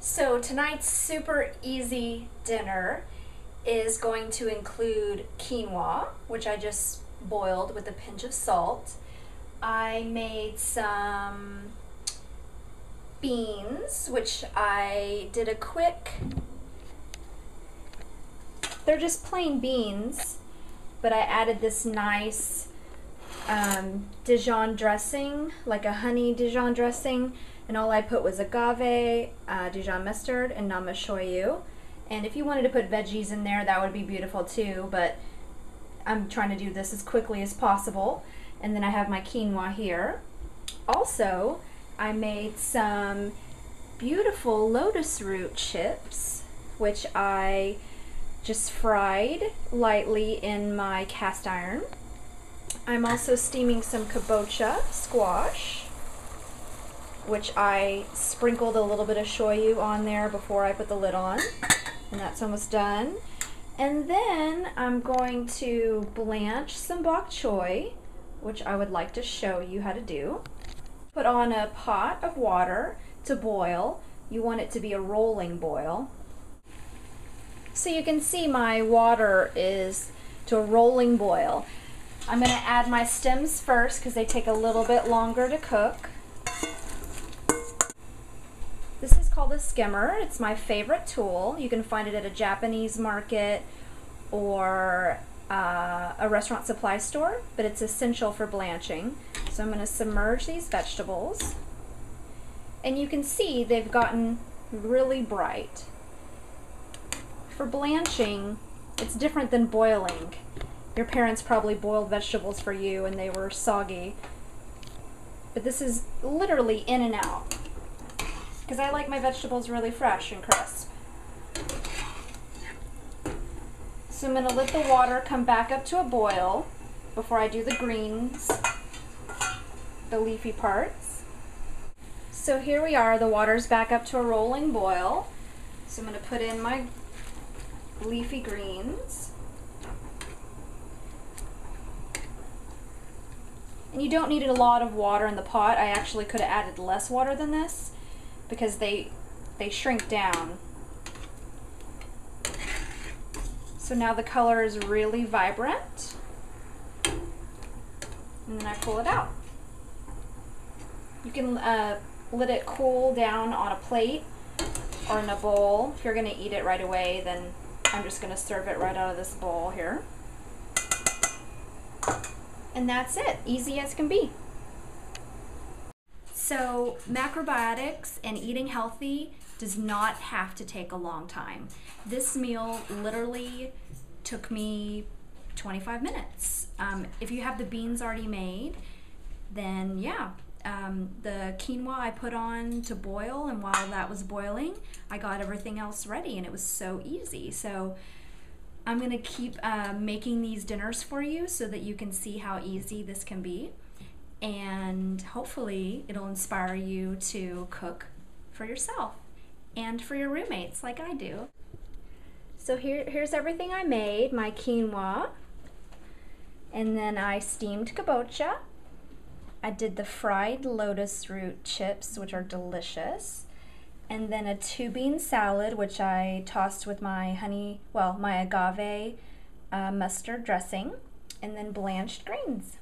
So tonight's super easy dinner is going to include quinoa, which I just boiled with a pinch of salt. I made some beans, which I did a quick, they're just plain beans, but I added this nice Dijon dressing, like a honey Dijon dressing, and all I put was agave, Dijon mustard, and nama shoyu. And if you wanted to put veggies in there, that would be beautiful too, but I'm trying to do this as quickly as possible. And then I have my quinoa here. Also, I made some beautiful lotus root chips, which I just fried lightly in my cast iron. I'm also steaming some kabocha squash, which I sprinkled a little bit of shoyu on there before I put the lid on, and that's almost done. And then I'm going to blanch some bok choy, which I would like to show you how to do. Put on a pot of water to boil. You want it to be a rolling boil. So you can see my water is to a rolling boil. I'm going to add my stems first because they take a little bit longer to cook. This is called a skimmer. It's my favorite tool. You can find it at a Japanese market or a restaurant supply store, but it's essential for blanching. So I'm going to submerge these vegetables, and you can see they've gotten really bright. For blanching, it's different than boiling. Your parents probably boiled vegetables for you and they were soggy, but this is literally in and out, because I like my vegetables really fresh and crisp. So I'm going to let the water come back up to a boil before I do the greens, the leafy parts. So here we are, the water's back up to a rolling boil. So I'm going to put in my leafy greens. And you don't need a lot of water in the pot. I actually could have added less water than this, because they shrink down. So now the color is really vibrant. And then I pull it out. You can let it cool down on a plate or in a bowl. If you're going to eat it right away, then I'm just going to serve it right out of this bowl here. And that's it, easy as can be. So macrobiotics and eating healthy does not have to take a long time. This meal literally took me 25 minutes. If you have the beans already made, then yeah. The quinoa I put on to boil, and while that was boiling, I got everything else ready, and it was so easy. So I'm gonna keep making these dinners for you so that you can see how easy this can be. And hopefully it'll inspire you to cook for yourself and for your roommates like I do. So here's everything I made. My quinoa, and then I steamed kabocha. I did the fried lotus root chips, which are delicious, and then a 2-bean salad, which I tossed with my my agave mustard dressing, and then blanched greens.